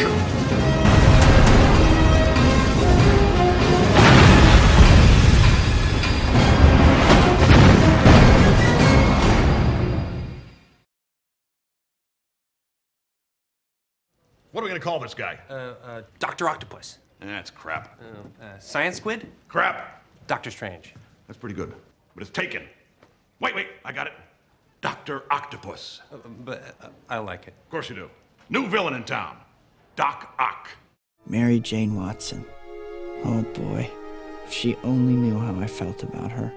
Adaptation. What are we going to call this guy? Dr. Octopus. That's crap. Science Squid? Crap. Doctor Strange. That's pretty good. But it's taken. Wait, I got it. Dr. Octopus. I like it. Of course you do. New villain in town. Doc Ock. Mary Jane Watson. Oh boy, if she only knew how I felt about her.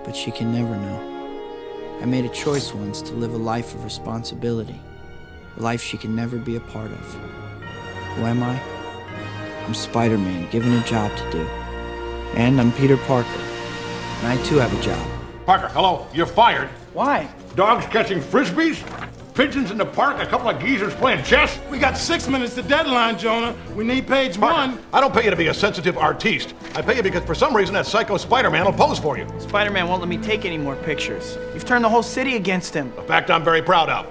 But she can never know. I made a choice once to live a life of responsibility. A life she can never be a part of. Who am I? I'm Spider-Man, given a job to do. And I'm Peter Parker. And I too have a job. Parker, hello. You're fired. Why? Dogs catching frisbees? Pigeons in the park? A couple of geezers playing chess? We got 6 minutes to deadline, Jonah. We need page Parker, 1. I don't pay you to be a sensitive artiste. I pay you because for some reason that psycho Spider-Man will pose for you. Spider-Man won't let me take any more pictures. You've turned the whole city against him. A fact I'm very proud of.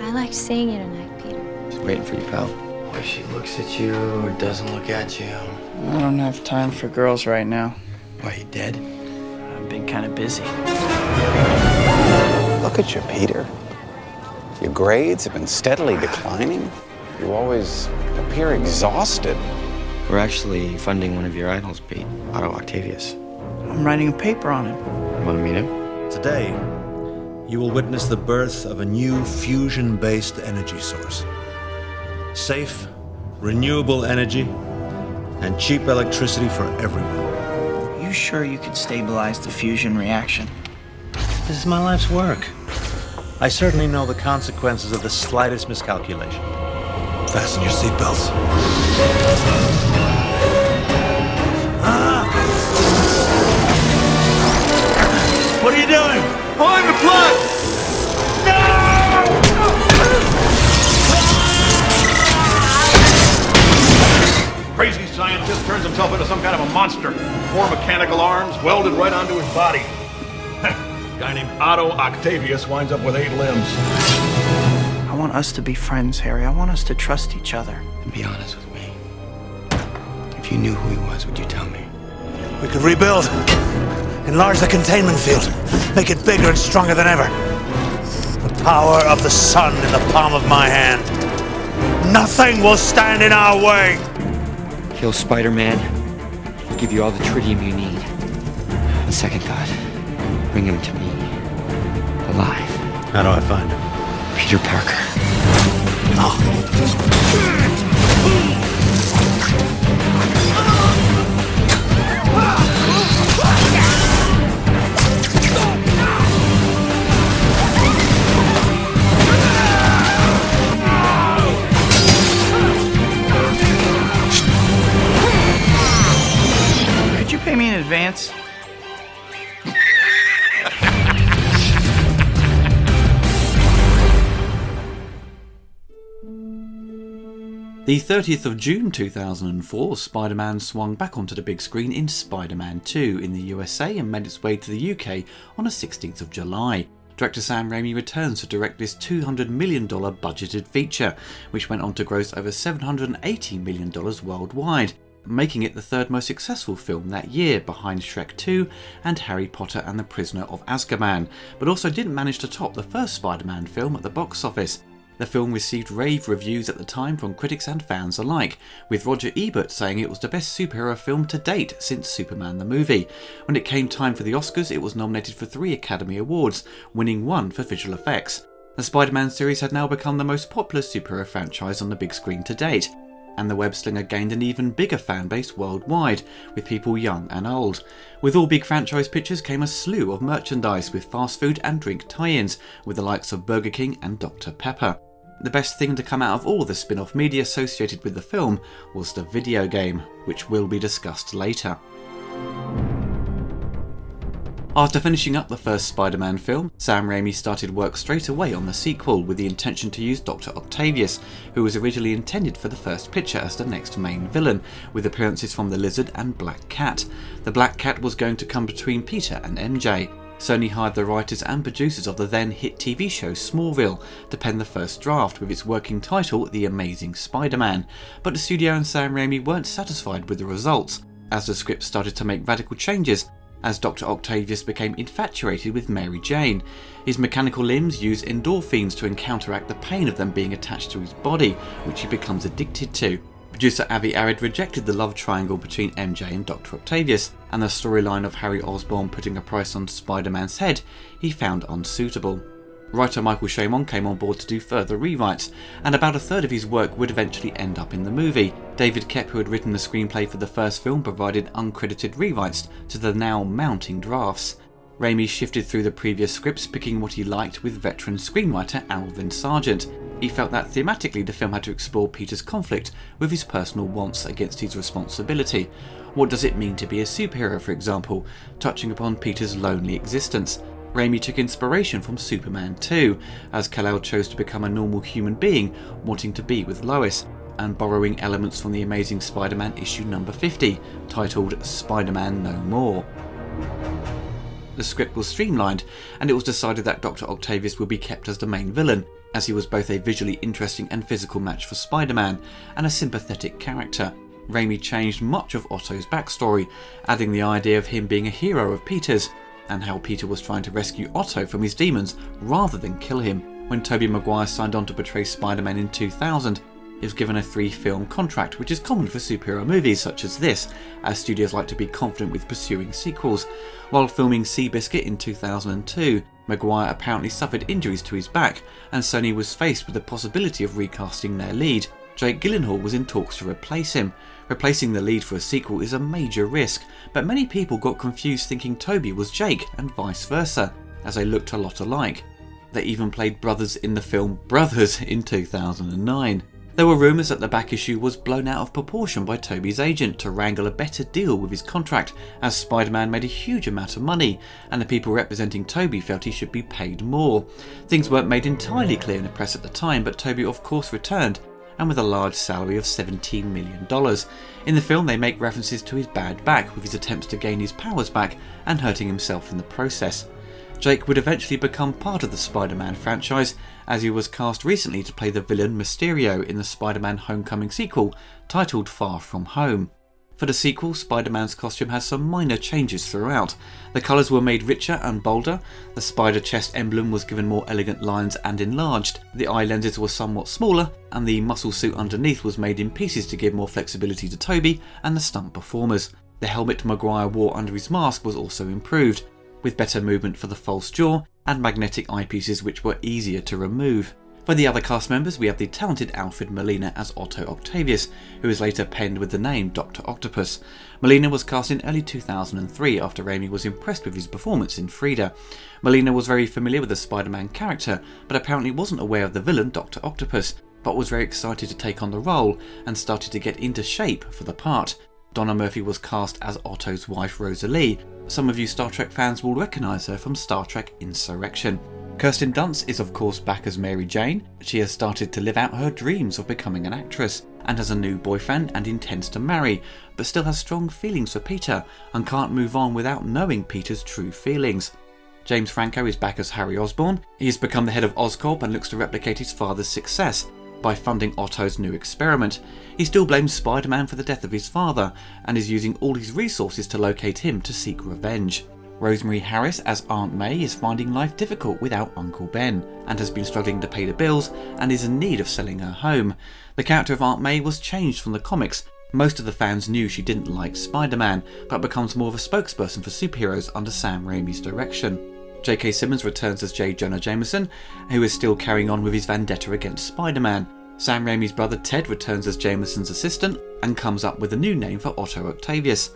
I liked seeing you tonight, Peter. Just waiting for you, pal. Whether she looks at you or doesn't look at you. I don't have time for girls right now. Why, you dead? I've been kind of busy. Look at you, Peter. Your grades have been steadily declining. You always appear exhausted. We're actually funding one of your idols, Pete. Otto Octavius. I'm writing a paper on him. You want to meet him? Today, you will witness the birth of a new fusion-based energy source. Safe, renewable energy, and cheap electricity for everyone. Are you sure you could stabilize the fusion reaction? This is my life's work. I certainly know the consequences of the slightest miscalculation. Fasten your seatbelts. What are you doing? Pulling the plug! Crazy scientist turns himself into some kind of a monster. 4 mechanical arms welded right onto his body. Guy named Otto Octavius winds up with 8 limbs. I want us to be friends, Harry. I want us to trust each other. And be honest with me. If you knew who he was, would you tell me? We could rebuild. Enlarge the containment field. Make it bigger and stronger than ever. The power of the sun in the palm of my hand. Nothing will stand in our way. Kill Spider-Man. I'll give you all the tritium you need. On second thought, bring him to me. Alive. How do I find him? Peter Parker. Could you pay me in advance? The 30th of June 2004, Spider-Man swung back onto the big screen in Spider-Man 2 in the USA and made its way to the UK on the 16th of July. Director Sam Raimi returns to direct this $200 million budgeted feature, which went on to gross over $780 million worldwide, making it the 3rd most successful film that year behind Shrek 2 and Harry Potter and the Prisoner of Azkaban, but also didn't manage to top the first Spider-Man film at the box office. The film received rave reviews at the time from critics and fans alike, with Roger Ebert saying it was the best superhero film to date since Superman the movie. When it came time for the Oscars, it was nominated for 3 Academy Awards, winning 1 for visual effects. The Spider-Man series had now become the most popular superhero franchise on the big screen to date, and the web-slinger gained an even bigger fan base worldwide, with people young and old. With all big franchise pictures came a slew of merchandise with fast food and drink tie-ins, with the likes of Burger King and Dr. Pepper. The best thing to come out of all the spin-off media associated with the film was the video game, which will be discussed later. After finishing up the first Spider-Man film, Sam Raimi started work straight away on the sequel with the intention to use Dr. Octavius, who was originally intended for the first picture as the next main villain, with appearances from the Lizard and Black Cat. The Black Cat was going to come between Peter and MJ. Sony hired the writers and producers of the then hit TV show Smallville to pen the first draft with its working title The Amazing Spider-Man, but the studio and Sam Raimi weren't satisfied with the results, as the script started to make radical changes as Dr. Octavius became infatuated with Mary Jane. His mechanical limbs use endorphins to counteract the pain of them being attached to his body, which he becomes addicted to. Producer Avi Arad rejected the love triangle between MJ and Dr. Octavius, and the storyline of Harry Osborn putting a price on Spider-Man's head he found unsuitable. Writer Michael Shamon came on board to do further rewrites, and about a third of his work would eventually end up in the movie. David Koepp, who had written the screenplay for the first film, provided uncredited rewrites to the now mounting drafts. Raimi shifted through the previous scripts, picking what he liked with veteran screenwriter Alvin Sargent. He felt that thematically the film had to explore Peter's conflict with his personal wants against his responsibility. What does it mean to be a superhero, for example, touching upon Peter's lonely existence? Raimi took inspiration from Superman 2, as Kal-El chose to become a normal human being, wanting to be with Lois, and borrowing elements from the Amazing Spider-Man issue number 50, titled Spider-Man No More. The script was streamlined, and it was decided that Dr. Octavius would be kept as the main villain, as he was both a visually interesting and physical match for Spider-Man, and a sympathetic character. Raimi changed much of Otto's backstory, adding the idea of him being a hero of Peter's, and how Peter was trying to rescue Otto from his demons rather than kill him. When Tobey Maguire signed on to portray Spider-Man in 2000, he was given a 3-film contract, which is common for superhero movies such as this, as studios like to be confident with pursuing sequels. While filming Seabiscuit in 2002, Maguire apparently suffered injuries to his back, and Sony was faced with the possibility of recasting their lead. Jake Gyllenhaal was in talks to replace him. Replacing the lead for a sequel is a major risk, but many people got confused thinking Tobey was Jake and vice versa, as they looked a lot alike. They even played brothers in the film Brothers in 2009. There were rumours that the back issue was blown out of proportion by Tobey's agent to wrangle a better deal with his contract, as Spider-Man made a huge amount of money, and the people representing Tobey felt he should be paid more. Things weren't made entirely clear in the press at the time, but Tobey of course returned, and with a large salary of $17 million. In the film they make references to his bad back, with his attempts to gain his powers back and hurting himself in the process. Jake would eventually become part of the Spider-Man franchise, as he was cast recently to play the villain Mysterio in the Spider-Man Homecoming sequel, titled Far From Home. For the sequel, Spider-Man's costume has some minor changes throughout. The colours were made richer and bolder, the spider chest emblem was given more elegant lines and enlarged, the eye lenses were somewhat smaller, and the muscle suit underneath was made in pieces to give more flexibility to Tobey and the stunt performers. The helmet Maguire wore under his mask was also improved, with better movement for the false jaw and magnetic eyepieces which were easier to remove. For the other cast members, we have the talented Alfred Molina as Otto Octavius, who is later penned with the name Dr. Octopus. Molina was cast in early 2003 after Raimi was impressed with his performance in Frida. Molina was very familiar with the Spider-Man character, but apparently wasn't aware of the villain Dr. Octopus, but was very excited to take on the role and started to get into shape for the part. Donna Murphy was cast as Otto's wife Rosalie. Some of you Star Trek fans will recognise her from Star Trek Insurrection. Kirsten Dunst is of course back as Mary Jane. She has started to live out her dreams of becoming an actress, and has a new boyfriend and intends to marry, but still has strong feelings for Peter and can't move on without knowing Peter's true feelings. James Franco is back as Harry Osborn. He has become the head of Oscorp and looks to replicate his father's success by funding Otto's new experiment. He still blames Spider-Man for the death of his father, and is using all his resources to locate him to seek revenge. Rosemary Harris as Aunt May is finding life difficult without Uncle Ben, and has been struggling to pay the bills and is in need of selling her home. The character of Aunt May was changed from the comics. Most of the fans knew she didn't like Spider-Man, but becomes more of a spokesperson for superheroes under Sam Raimi's direction. J.K. Simmons returns as J. Jonah Jameson, who is still carrying on with his vendetta against Spider-Man. Sam Raimi's brother Ted returns as Jameson's assistant and comes up with a new name for Otto Octavius.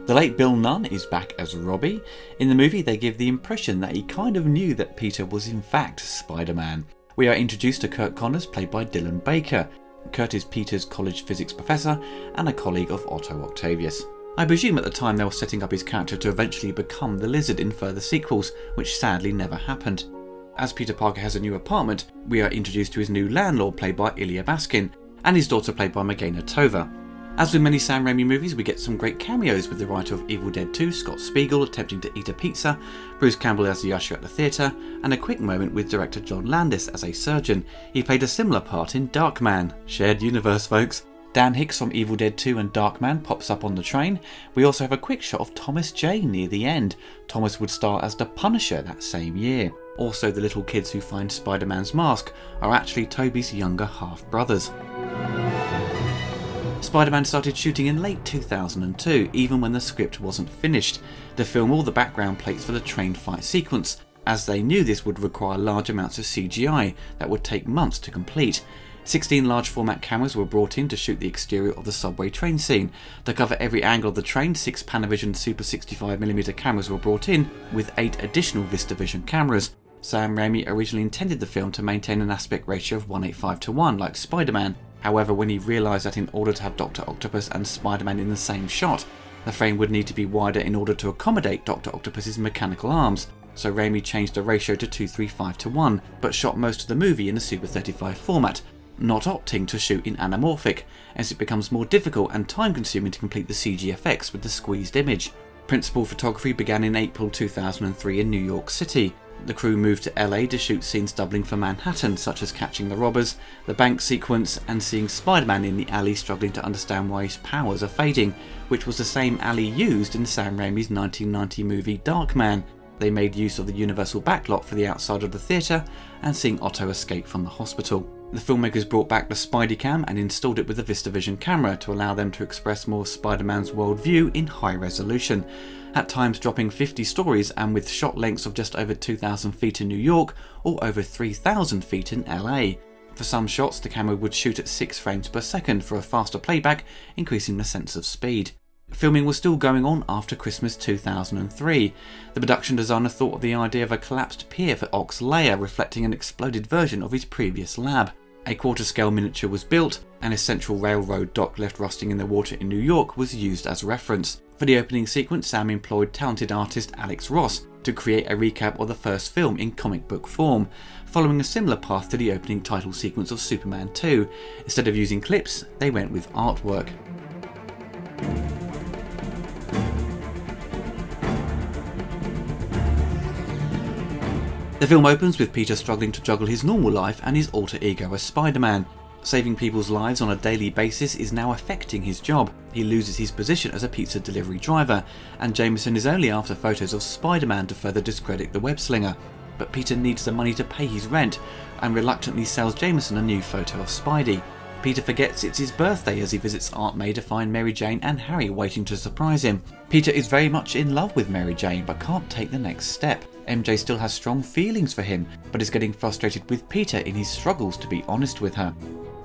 The late Bill Nunn is back as Robbie. In the movie they give the impression that he kind of knew that Peter was in fact Spider-Man. We are introduced to Kurt Connors, played by Dylan Baker. Kurt is Peter's college physics professor and a colleague of Otto Octavius. I presume at the time they were setting up his character to eventually become the Lizard in further sequels, which sadly never happened. As Peter Parker has a new apartment, we are introduced to his new landlord played by Ilya Baskin, and his daughter played by Magana Tova. As with many Sam Raimi movies, we get some great cameos with the writer of Evil Dead 2, Scott Spiegel, attempting to eat a pizza, Bruce Campbell as the usher at the theatre, and a quick moment with director John Landis as a surgeon. He played a similar part in Darkman. Shared universe, folks. Dan Hicks from Evil Dead 2 and Darkman pops up on the train. We also have a quick shot of Thomas Jane near the end. Thomas would star as the Punisher that same year. Also, the little kids who find Spider-Man's mask are actually Tobey's younger half-brothers. Spider-Man started shooting in late 2002, even when the script wasn't finished, to film all the background plates for the train fight sequence, as they knew this would require large amounts of CGI that would take months to complete. 16 large format cameras were brought in to shoot the exterior of the subway train scene. To cover every angle of the train, 6 Panavision Super 65mm cameras were brought in, with 8 additional VistaVision cameras. Sam Raimi originally intended the film to maintain an aspect ratio of 1:8:1 like Spider-Man. However, when he realised that in order to have Dr. Octopus and Spider-Man in the same shot, the frame would need to be wider in order to accommodate Dr. Octopus's mechanical arms, so Raimi changed the ratio to 2:3:5:1, but shot most of the movie in a Super 35 format, not opting to shoot in anamorphic, as it becomes more difficult and time-consuming to complete the CG effects with the squeezed image. Principal photography began in April 2003 in New York City. The crew moved to LA to shoot scenes doubling for Manhattan, such as catching the robbers, the bank sequence, and seeing Spider-Man in the alley struggling to understand why his powers are fading, which was the same alley used in Sam Raimi's 1990 movie Darkman. They made use of the universal backlot for the outside of the theatre, and seeing Otto escape from the hospital. The filmmakers brought back the Spideycam and installed it with the VistaVision camera to allow them to express more of Spider-Man's worldview in high resolution, at times dropping 50 stories and with shot lengths of just over 2,000 feet in New York or over 3,000 feet in LA. For some shots, the camera would shoot at 6 frames per second for a faster playback, increasing the sense of speed. Filming was still going on after Christmas 2003. The production designer thought of the idea of a collapsed pier for Ock's lair, reflecting an exploded version of his previous lab. A quarter-scale miniature was built, and a central railroad dock left rusting in the water in New York was used as reference. For the opening sequence, Sam employed talented artist Alex Ross to create a recap of the first film in comic book form, following a similar path to the opening title sequence of Superman 2. Instead of using clips, they went with artwork. The film opens with Peter struggling to juggle his normal life and his alter ego as Spider-Man. Saving people's lives on a daily basis is now affecting his job. He loses his position as a pizza delivery driver, and Jameson is only after photos of Spider-Man to further discredit the web-slinger. But Peter needs the money to pay his rent, and reluctantly sells Jameson a new photo of Spidey. Peter forgets it's his birthday as he visits Aunt May to find Mary Jane and Harry waiting to surprise him. Peter is very much in love with Mary Jane, but can't take the next step. MJ still has strong feelings for him, but is getting frustrated with Peter in his struggles to be honest with her.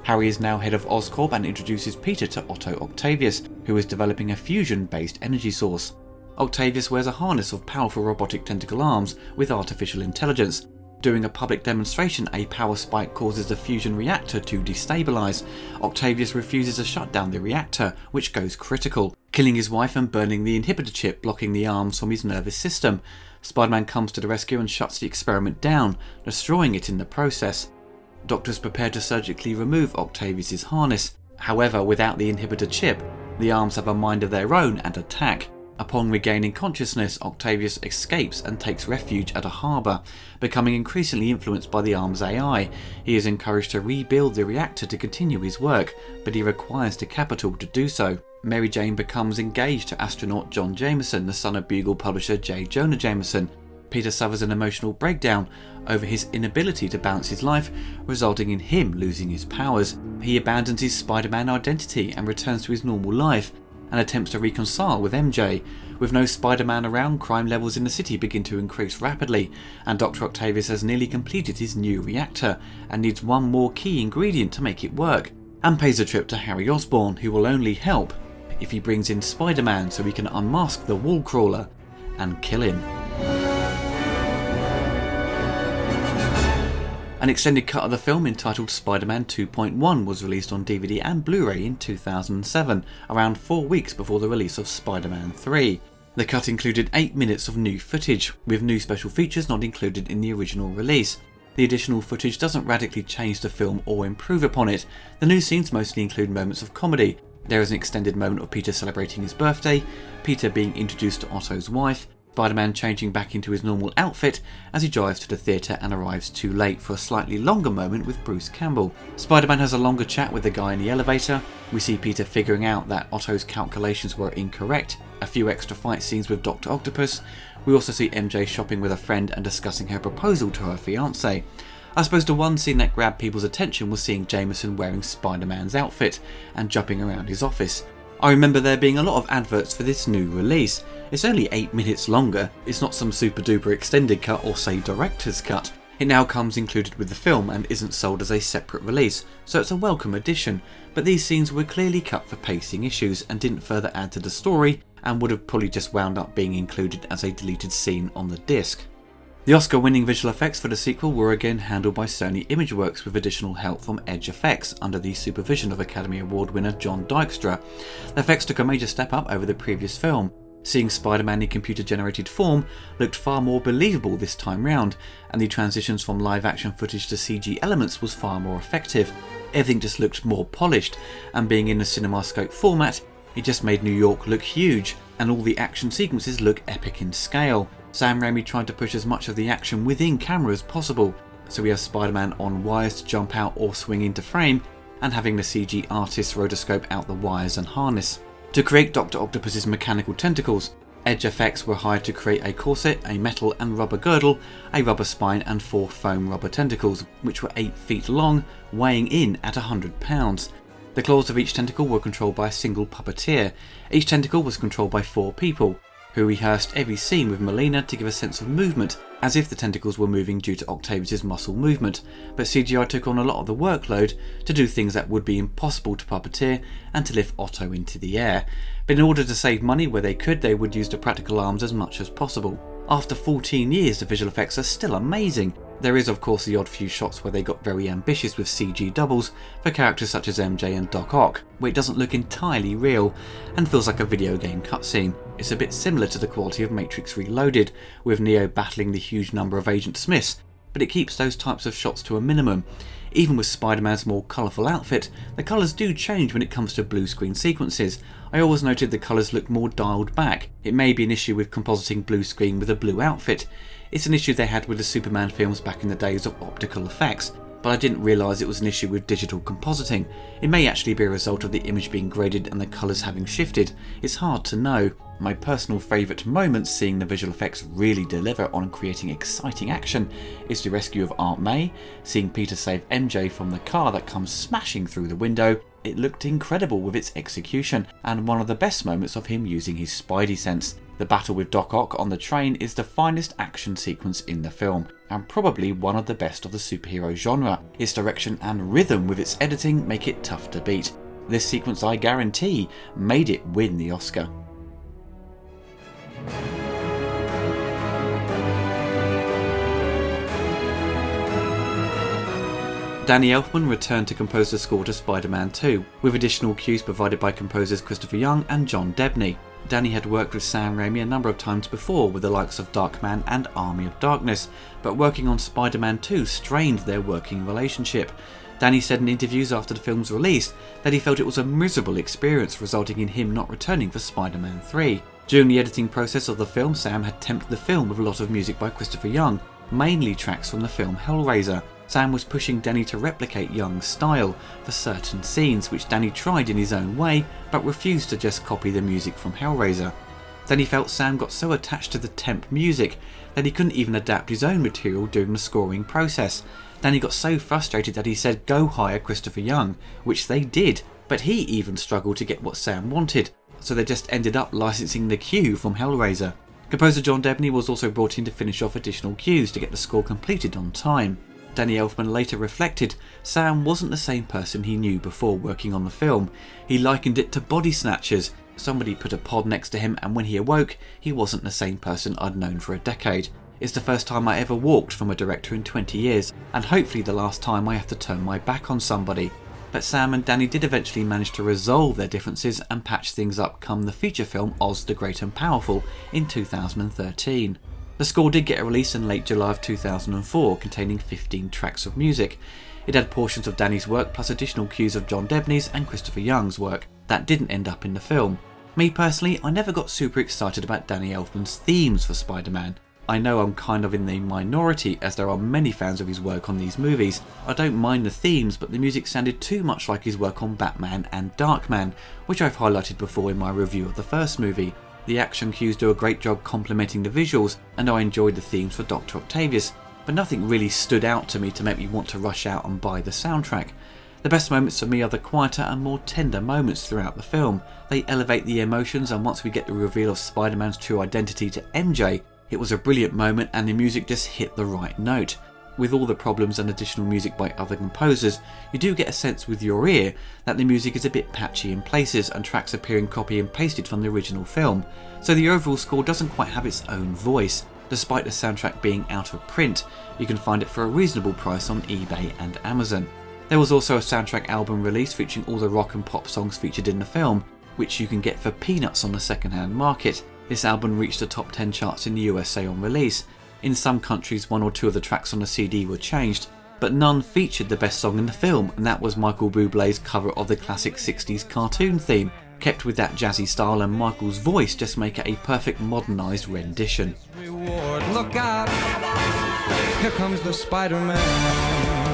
Harry is now head of Oscorp and introduces Peter to Otto Octavius, who is developing a fusion-based energy source. Octavius wears a harness of powerful robotic tentacle arms with artificial intelligence. During a public demonstration, a power spike causes the fusion reactor to destabilize. Octavius refuses to shut down the reactor, which goes critical, killing his wife and burning the inhibitor chip, blocking the arms from his nervous system. Spider-Man comes to the rescue and shuts the experiment down, destroying it in the process. Doctors prepare to surgically remove Octavius' harness. However, without the inhibitor chip, the arms have a mind of their own and attack. Upon regaining consciousness, Octavius escapes and takes refuge at a harbour. Becoming increasingly influenced by the arm's AI, he is encouraged to rebuild the reactor to continue his work, but he requires the capital to do so. Mary Jane becomes engaged to astronaut John Jameson, the son of Bugle publisher J. Jonah Jameson. Peter suffers an emotional breakdown over his inability to balance his life, resulting in him losing his powers. He abandons his Spider-Man identity and returns to his normal life, and attempts to reconcile with MJ. With no Spider-Man around, crime levels in the city begin to increase rapidly, and Dr. Octavius has nearly completed his new reactor, and needs one more key ingredient to make it work, and pays a trip to Harry Osborn, who will only help if he brings in Spider-Man so he can unmask the wall crawler and kill him. An extended cut of the film entitled Spider-Man 2.1 was released on DVD and Blu-ray in 2007, around 4 weeks before the release of Spider-Man 3. The cut included 8 minutes of new footage, with new special features not included in the original release. The additional footage doesn't radically change the film or improve upon it. The new scenes mostly include moments of comedy, There is an extended moment of Peter celebrating his birthday, Peter being introduced to Otto's wife, Spider-Man changing back into his normal outfit as he drives to the theatre and arrives too late for a slightly longer moment with Bruce Campbell. Spider-Man has a longer chat with the guy in the elevator. We see Peter figuring out that Otto's calculations were incorrect, a few extra fight scenes with Dr. Octopus. We also see MJ shopping with a friend and discussing her proposal to her fiancé. I suppose the one scene that grabbed people's attention was seeing Jameson wearing Spider-Man's outfit and jumping around his office. I remember there being a lot of adverts for this new release. It's only 8 minutes longer, it's not some super duper extended cut or say director's cut. It now comes included with the film and isn't sold as a separate release, so it's a welcome addition, but these scenes were clearly cut for pacing issues and didn't further add to the story, and would have probably just wound up being included as a deleted scene on the disc. The Oscar-winning visual effects for the sequel were again handled by Sony Imageworks with additional help from Edge Effects under the supervision of Academy Award winner John Dykstra. The effects took a major step up over the previous film. Seeing Spider-Man in computer-generated form looked far more believable this time round, and the transitions from live-action footage to CG elements was far more effective. Everything just looked more polished, and being in the CinemaScope format, it just made New York look huge, and all the action sequences look epic in scale. Sam Raimi tried to push as much of the action within camera as possible, so we have Spider-Man on wires to jump out or swing into frame, and having the CG artists rotoscope out the wires and harness. To create Dr. Octopus's mechanical tentacles, Edge Effects were hired to create a corset, a metal and rubber girdle, a rubber spine and 4 foam rubber tentacles, which were 8 feet long, weighing in at 100 pounds. The claws of each tentacle were controlled by a single puppeteer. Each tentacle was controlled by 4 people, who rehearsed every scene with Melina to give a sense of movement, as if the tentacles were moving due to Octavius' muscle movement, but CGI took on a lot of the workload to do things that would be impossible to puppeteer and to lift Otto into the air. But in order to save money where they could, they would use the practical arms as much as possible. After 14 years, the visual effects are still amazing. There is of course the odd few shots where they got very ambitious with CG doubles for characters such as MJ and Doc Ock, where it doesn't look entirely real and feels like a video game cutscene. It's a bit similar to the quality of Matrix Reloaded, with Neo battling the huge number of Agent Smiths, but it keeps those types of shots to a minimum. Even with Spider-Man's more colourful outfit, the colours do change when it comes to blue screen sequences. I always noted the colours look more dialed back. It may be an issue with compositing blue screen with a blue outfit. It's an issue they had with the Superman films back in the days of optical effects, but I didn't realise it was an issue with digital compositing. It may actually be a result of the image being graded and the colours having shifted. It's hard to know. My personal favourite moment seeing the visual effects really deliver on creating exciting action is the rescue of Aunt May, seeing Peter save MJ from the car that comes smashing through the window. It looked incredible with its execution, and one of the best moments of him using his Spidey sense. The battle with Doc Ock on the train is the finest action sequence in the film, and probably one of the best of the superhero genre. Its direction and rhythm with its editing make it tough to beat. This sequence, I guarantee, made it win the Oscar. Danny Elfman returned to compose the score to Spider-Man 2, with additional cues provided by composers Christopher Young and John Debney. Danny had worked with Sam Raimi a number of times before with the likes of Darkman and Army of Darkness, but working on Spider-Man 2 strained their working relationship. Danny said in interviews after the film's release that he felt it was a miserable experience, resulting in him not returning for Spider-Man 3. During the editing process of the film, Sam had tempted the film with a lot of music by Christopher Young, mainly tracks from the film Hellraiser. Sam was pushing Danny to replicate Young's style for certain scenes, which Danny tried in his own way, but refused to just copy the music from Hellraiser. Then he felt Sam got so attached to the temp music that he couldn't even adapt his own material during the scoring process. Danny got so frustrated that he said go hire Christopher Young, which they did, but he even struggled to get what Sam wanted, so they just ended up licensing the cue from Hellraiser. Composer John Debney was also brought in to finish off additional cues to get the score completed on time. Danny Elfman later reflected, Sam wasn't the same person he knew before working on the film. He likened it to body snatchers. Somebody put a pod next to him, and when he awoke, he wasn't the same person I'd known for a decade. It's the first time I ever walked from a director in 20 years, and hopefully the last time I have to turn my back on somebody. But Sam and Danny did eventually manage to resolve their differences and patch things up come the feature film Oz the Great and Powerful in 2013. The score did get a release in late July of 2004, containing 15 tracks of music. It had portions of Danny's work plus additional cues of John Debney's and Christopher Young's work. that didn't end up in the film. Me personally, I never got super excited about Danny Elfman's themes for Spider-Man. I know I'm kind of in the minority as there are many fans of his work on these movies. I don't mind the themes, but the music sounded too much like his work on Batman and Darkman, which I've highlighted before in my review of the first movie. The action cues do a great job complementing the visuals, and I enjoyed the themes for Dr. Octavius, but nothing really stood out to me to make me want to rush out and buy the soundtrack. The best moments for me are the quieter and more tender moments throughout the film. They elevate the emotions, and once we get the reveal of Spider-Man's true identity to MJ, it was a brilliant moment and the music just hit the right note. With all the problems and additional music by other composers, you do get a sense with your ear that the music is a bit patchy in places and tracks appearing copy and pasted from the original film, so the overall score doesn't quite have its own voice. Despite the soundtrack being out of print, you can find it for a reasonable price on eBay and Amazon. There was also a soundtrack album release featuring all the rock and pop songs featured in the film, which you can get for peanuts on the second-hand market. This album reached the top 10 charts in the USA on release. In some countries, one or two of the tracks on the CD were changed, but none featured the best song in the film, and that was Michael Bublé's cover of the classic 60s cartoon theme. Kept with that jazzy style and Michael's voice just make it a perfect modernised rendition. Reward, look out! Here comes the Spider-Man.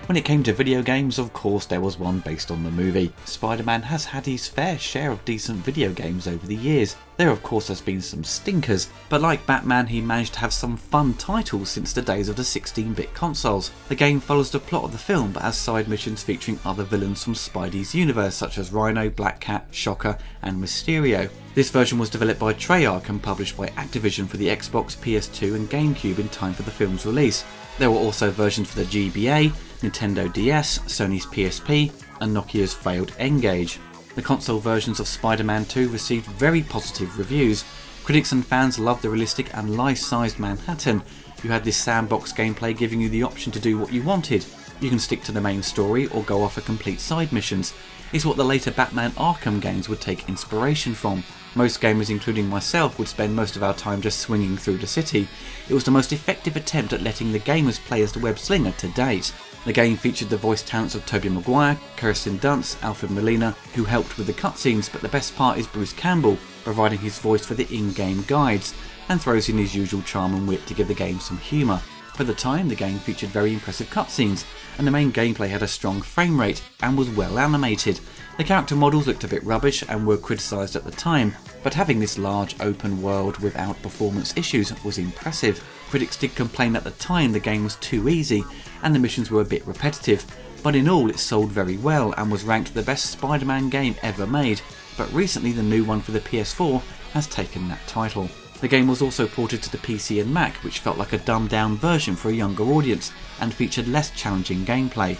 When it came to video games, of course there was one based on the movie. Spider-Man has had his fair share of decent video games over the years. There of course has been some stinkers, but like Batman he managed to have some fun titles since the days of the 16-bit consoles. The game follows the plot of the film but has side missions featuring other villains from Spidey's universe such as Rhino, Black Cat, Shocker and Mysterio. This version was developed by Treyarch and published by Activision for the Xbox, PS2 and GameCube in time for the film's release. There were also versions for the GBA, Nintendo DS, Sony's PSP and Nokia's failed N-Gage. The console versions of Spider-Man 2 received very positive reviews. Critics and fans loved the realistic and life-sized Manhattan. You had this sandbox gameplay giving you the option to do what you wanted. You can stick to the main story or go off for complete side missions. It's what the later Batman Arkham games would take inspiration from. Most gamers, including myself, would spend most of our time just swinging through the city. It was the most effective attempt at letting the gamers play as the web slinger to date. The game featured the voice talents of Tobey Maguire, Kirsten Dunst, Alfred Molina, who helped with the cutscenes, but the best part is Bruce Campbell, providing his voice for the in-game guides, and throws in his usual charm and wit to give the game some humour. For the time, the game featured very impressive cutscenes, and the main gameplay had a strong frame rate and was well animated. The character models looked a bit rubbish and were criticised at the time, but having this large open world without performance issues was impressive. Critics did complain at the time the game was too easy and the missions were a bit repetitive, but in all it sold very well and was ranked the best Spider-Man game ever made, but recently the new one for the PS4 has taken that title. The game was also ported to the PC and Mac, which felt like a dumbed down version for a younger audience and featured less challenging gameplay.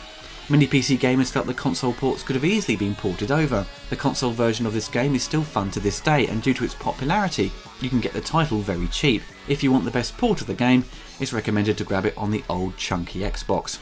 Many PC gamers felt the console ports could have easily been ported over. The console version of this game is still fun to this day, and due to its popularity, you can get the title very cheap. If you want the best port of the game, it's recommended to grab it on the old chunky Xbox.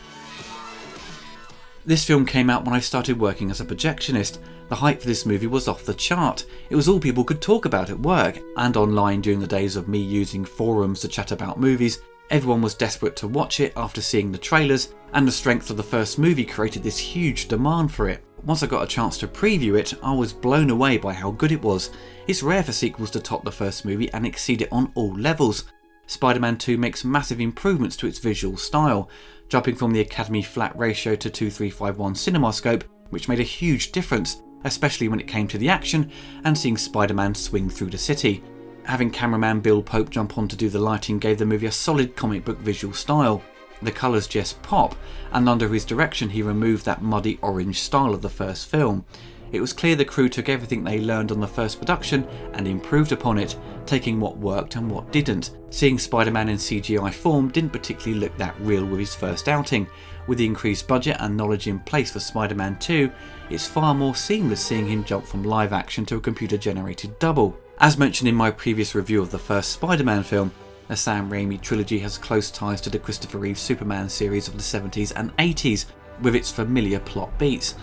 This film came out when I started working as a projectionist. The hype for this movie was off the chart. It was all people could talk about at work and online during the days of me using forums to chat about movies. Everyone was desperate to watch it after seeing the trailers, and the strength of the first movie created this huge demand for it. Once I got a chance to preview it, I was blown away by how good it was. It's rare for sequels to top the first movie and exceed it on all levels. Spider-Man 2 makes massive improvements to its visual style, jumping from the Academy flat ratio to 2351 CinemaScope, which made a huge difference, especially when it came to the action and seeing Spider-Man swing through the city. Having cameraman Bill Pope jump on to do the lighting gave the movie a solid comic book visual style. The colours just pop, and under his direction he removed that muddy orange style of the first film. It was clear the crew took everything they learned on the first production and improved upon it, taking what worked and what didn't. Seeing Spider-Man in CGI form didn't particularly look that real with his first outing. With the increased budget and knowledge in place for Spider-Man 2, it's far more seamless seeing him jump from live action to a computer generated double. As mentioned in my previous review of the first Spider-Man film, the Sam Raimi trilogy has close ties to the Christopher Reeve Superman series of the 70s and 80s, with its familiar plot beats.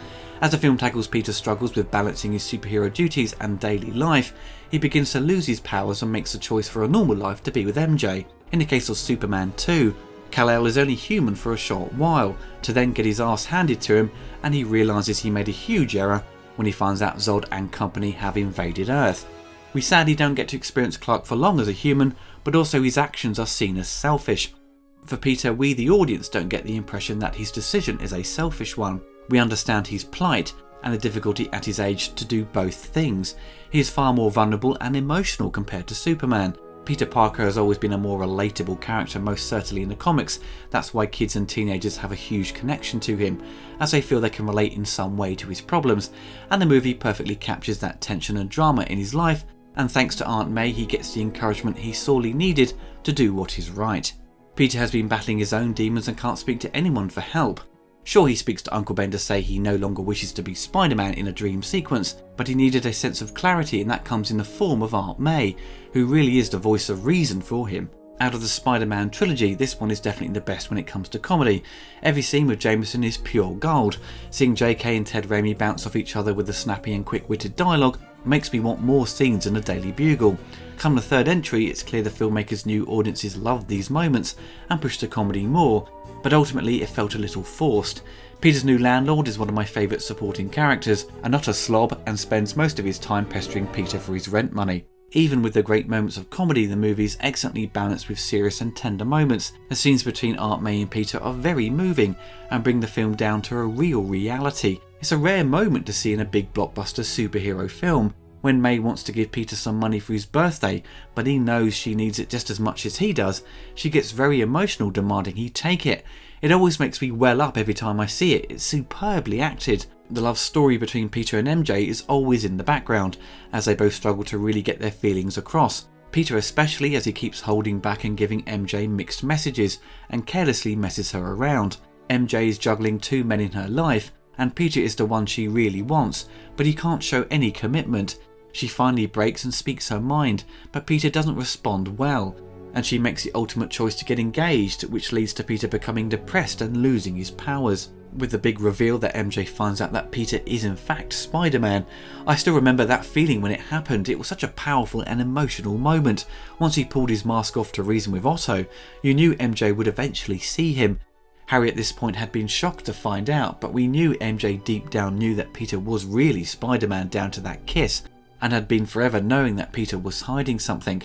As the film tackles Peter's struggles with balancing his superhero duties and daily life, he begins to lose his powers and makes the choice for a normal life to be with MJ. In the case of Superman 2, Kal-El is only human for a short while, to then get his ass handed to him, and he realises he made a huge error when he finds out Zod and company have invaded Earth. We sadly don't get to experience Clark for long as a human, but also his actions are seen as selfish. For Peter, we the audience don't get the impression that his decision is a selfish one. We understand his plight and the difficulty at his age to do both things. He is far more vulnerable and emotional compared to Superman. Peter Parker has always been a more relatable character, most certainly in the comics. That's why kids and teenagers have a huge connection to him, as they feel they can relate in some way to his problems, and the movie perfectly captures that tension and drama in his life, and thanks to Aunt May he gets the encouragement he sorely needed to do what is right. Peter has been battling his own demons and can't speak to anyone for help. Sure, he speaks to Uncle Ben to say he no longer wishes to be Spider-Man in a dream sequence, but he needed a sense of clarity, and that comes in the form of Aunt May, who really is the voice of reason for him. Out of the Spider-Man trilogy, this one is definitely the best when it comes to comedy. Every scene with Jameson is pure gold. Seeing JK and Ted Raimi bounce off each other with the snappy and quick-witted dialogue makes me want more scenes in the Daily Bugle. Come the third entry, it's clear the filmmakers knew audiences loved these moments and pushed the comedy more, but ultimately it felt a little forced. Peter's new landlord is one of my favourite supporting characters, and not a slob, and spends most of his time pestering Peter for his rent money. Even with the great moments of comedy, the movie is excellently balanced with serious and tender moments. The scenes between Aunt May and Peter are very moving and bring the film down to a real reality. It's a rare moment to see in a big blockbuster superhero film. When May wants to give Peter some money for his birthday, but he knows she needs it just as much as he does, she gets very emotional, demanding he take it. It always makes me well up every time I see it. It's superbly acted. The love story between Peter and MJ is always in the background, as they both struggle to really get their feelings across. Peter especially, as he keeps holding back and giving MJ mixed messages and carelessly messes her around. MJ is juggling two men in her life, and Peter is the one she really wants, but he can't show any commitment. She finally breaks and speaks her mind, but Peter doesn't respond well, and she makes the ultimate choice to get engaged, which leads to Peter becoming depressed and losing his powers. With the big reveal that MJ finds out that Peter is in fact Spider-Man, I still remember that feeling when it happened. It was such a powerful and emotional moment. Once he pulled his mask off to reason with Otto, you knew MJ would eventually see him. Harry at this point had been shocked to find out, but we knew MJ deep down knew that Peter was really Spider-Man down to that kiss, and had been forever knowing that Peter was hiding something.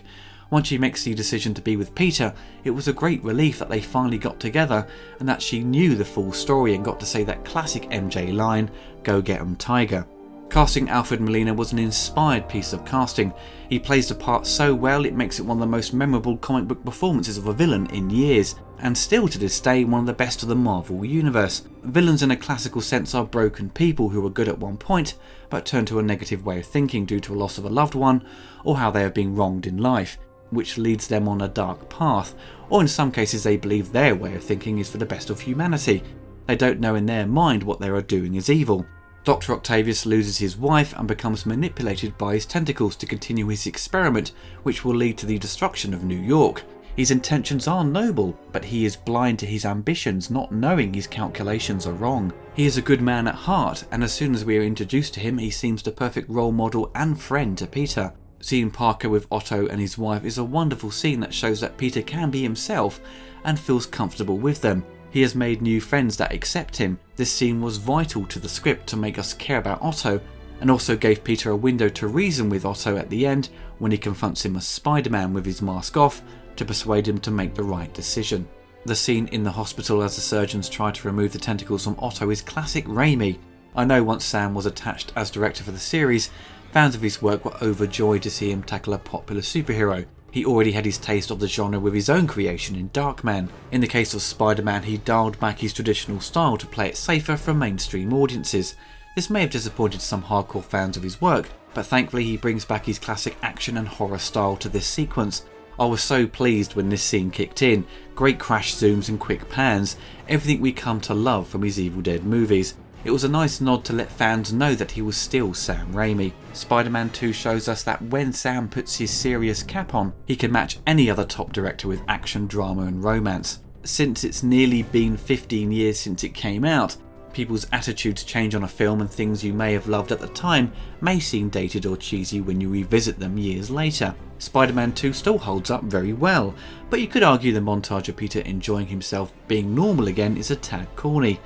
Once she makes the decision to be with Peter, it was a great relief that they finally got together and that she knew the full story and got to say that classic MJ line, "Go get 'em, Tiger." Casting Alfred Molina was an inspired piece of casting. He plays the part so well it makes it one of the most memorable comic book performances of a villain in years, and still to this day one of the best of the Marvel universe. Villains in a classical sense are broken people who were good at one point but turn to a negative way of thinking due to a loss of a loved one or how they have been wronged in life, which leads them on a dark path, or in some cases they believe their way of thinking is for the best of humanity. They don't know in their mind what they are doing is evil. Dr. Octavius loses his wife and becomes manipulated by his tentacles to continue his experiment, which will lead to the destruction of New York. His intentions are noble, but he is blind to his ambitions, not knowing his calculations are wrong. He is a good man at heart, and as soon as we are introduced to him, he seems the perfect role model and friend to Peter. Seeing Parker with Otto and his wife is a wonderful scene that shows that Peter can be himself and feels comfortable with them. He has made new friends that accept him. This scene was vital to the script to make us care about Otto, and also gave Peter a window to reason with Otto at the end when he confronts him as Spider-Man with his mask off to persuade him to make the right decision. The scene in the hospital as the surgeons try to remove the tentacles from Otto is classic Raimi. I know once Sam was attached as director for the series, fans of his work were overjoyed to see him tackle a popular superhero. He already had his taste of the genre with his own creation in Darkman. In the case of Spider-Man, he dialed back his traditional style to play it safer for mainstream audiences. This may have disappointed some hardcore fans of his work, but thankfully he brings back his classic action and horror style to this sequence. I was so pleased when this scene kicked in. Great crash zooms and quick pans, everything we come to love from his Evil Dead movies. It was a nice nod to let fans know that he was still Sam Raimi. Spider-Man 2 shows us that when Sam puts his serious cap on, he can match any other top director with action, drama and romance. Since it's nearly been 15 years since it came out, people's attitudes change on a film, and things you may have loved at the time may seem dated or cheesy when you revisit them years later. Spider-Man 2 still holds up very well, but you could argue the montage of Peter enjoying himself being normal again is a tad corny.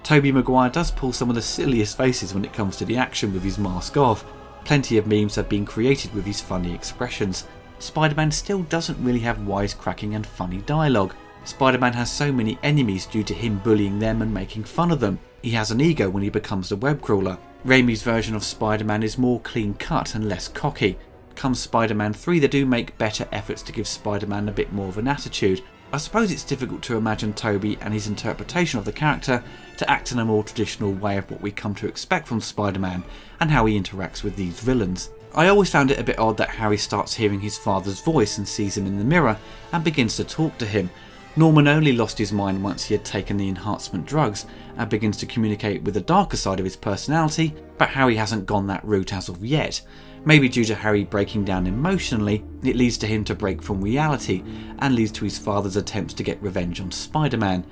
Tobey Maguire does pull some of the silliest faces when it comes to the action with his mask off. Plenty of memes have been created with his funny expressions. Spider-Man still doesn't really have wisecracking and funny dialogue. Spider-Man has so many enemies due to him bullying them and making fun of them. He has an ego when he becomes the web crawler. Raimi's version of Spider-Man is more clean cut and less cocky. Come Spider-Man 3, they do make better efforts to give Spider-Man a bit more of an attitude. I suppose it's difficult to imagine Tobey and his interpretation of the character to act in a more traditional way of what we come to expect from Spider-Man and how he interacts with these villains. I always found it a bit odd that Harry starts hearing his father's voice and sees him in the mirror and begins to talk to him. Norman only lost his mind once he had taken the enhancement drugs and begins to communicate with the darker side of his personality, but Harry hasn't gone that route as of yet. Maybe due to Harry breaking down emotionally, it leads to him to break from reality and leads to his father's attempts to get revenge on Spider-Man.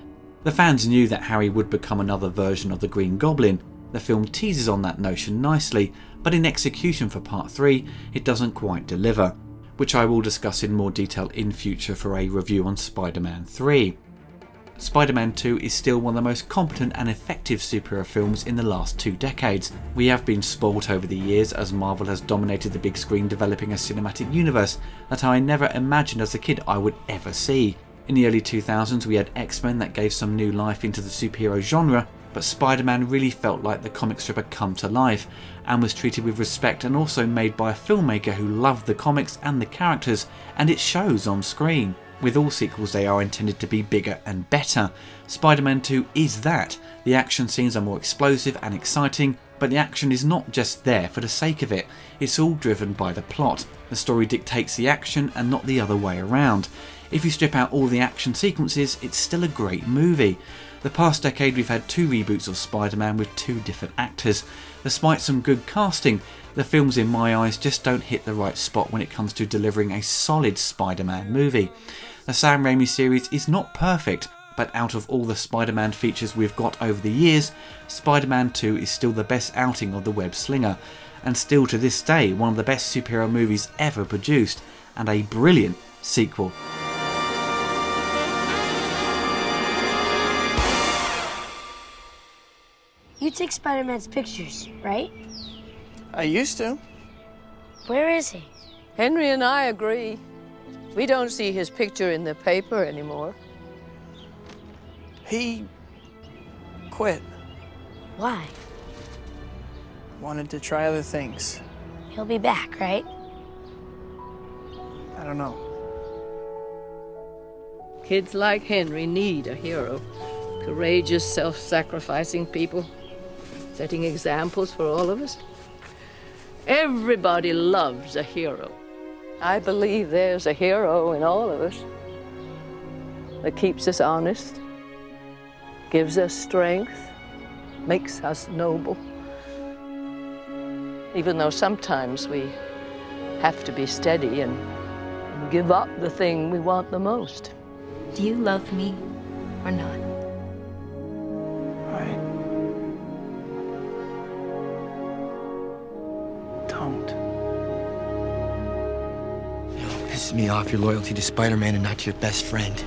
The fans knew that Harry would become another version of the Green Goblin. The film teases on that notion nicely, but in execution for Part 3, it doesn't quite deliver, which I will discuss in more detail in future for a review on Spider-Man 3. Spider-Man 2 is still one of the most competent and effective superhero films in the last 2 decades. We have been spoilt over the years as Marvel has dominated the big screen, developing a cinematic universe that I never imagined as a kid I would ever see. In the early 2000s we had X-Men that gave some new life into the superhero genre, but Spider-Man really felt like the comic strip had come to life and was treated with respect, and also made by a filmmaker who loved the comics and the characters, and it shows on screen. With all sequels, they are intended to be bigger and better. Spider-Man 2 is that. The action scenes are more explosive and exciting, but the action is not just there for the sake of it. It's all driven by the plot. The story dictates the action and not the other way around. If you strip out all the action sequences, it's still a great movie. The past decade we've had 2 reboots of Spider-Man with 2 different actors. Despite some good casting, the films in my eyes just don't hit the right spot when it comes to delivering a solid Spider-Man movie. The Sam Raimi series is not perfect, but out of all the Spider-Man features we've got over the years, Spider-Man 2 is still the best outing of the web slinger, and still to this day one of the best superhero movies ever produced, and a brilliant sequel. You take Spider-Man's pictures, right? I used to. Where is he? Henry and I agree. We don't see his picture in the paper anymore. He quit. Why? Wanted to try other things. He'll be back, right? I don't know. Kids like Henry need a hero. Courageous, self-sacrificing people, setting examples for all of us. Everybody loves a hero. I believe there's a hero in all of us that keeps us honest, gives us strength, makes us noble. Even though sometimes we have to be steady and give up the thing we want the most. Do you love me or not? I don't. Pisses me off your loyalty to Spider-Man and not to your best friend.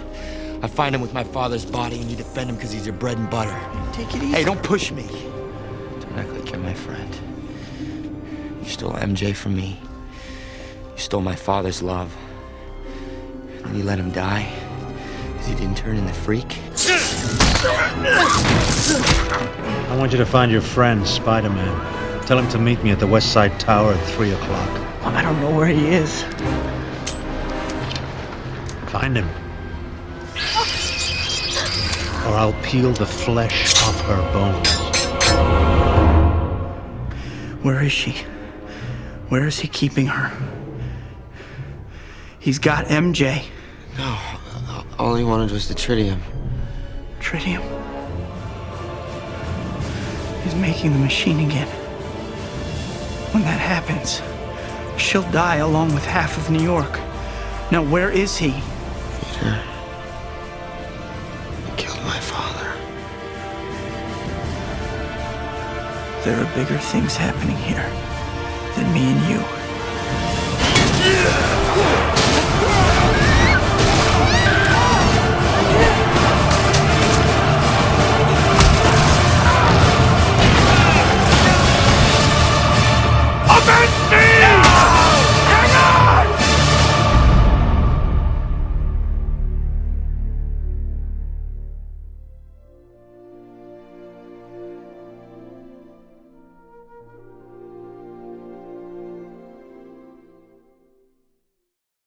I find him with my father's body and you defend him because he's your bread and butter. Take it easy. Hey, don't push me. Don't act like you're my friend. You stole MJ from me. You stole my father's love. And then you let him die because he didn't turn in the freak. I want you to find your friend, Spider-Man. Tell him to meet me at the West Side Tower at 3 o'clock. I don't know where he is. Find him. Or I'll peel the flesh off her bones. Where is she? Where is he keeping her? He's got MJ. No, all he wanted was the tritium. Tritium? He's making the machine again. When that happens, she'll die along with half of New York. Now, where is he? Peter, he killed my father. There are bigger things happening here than me and you.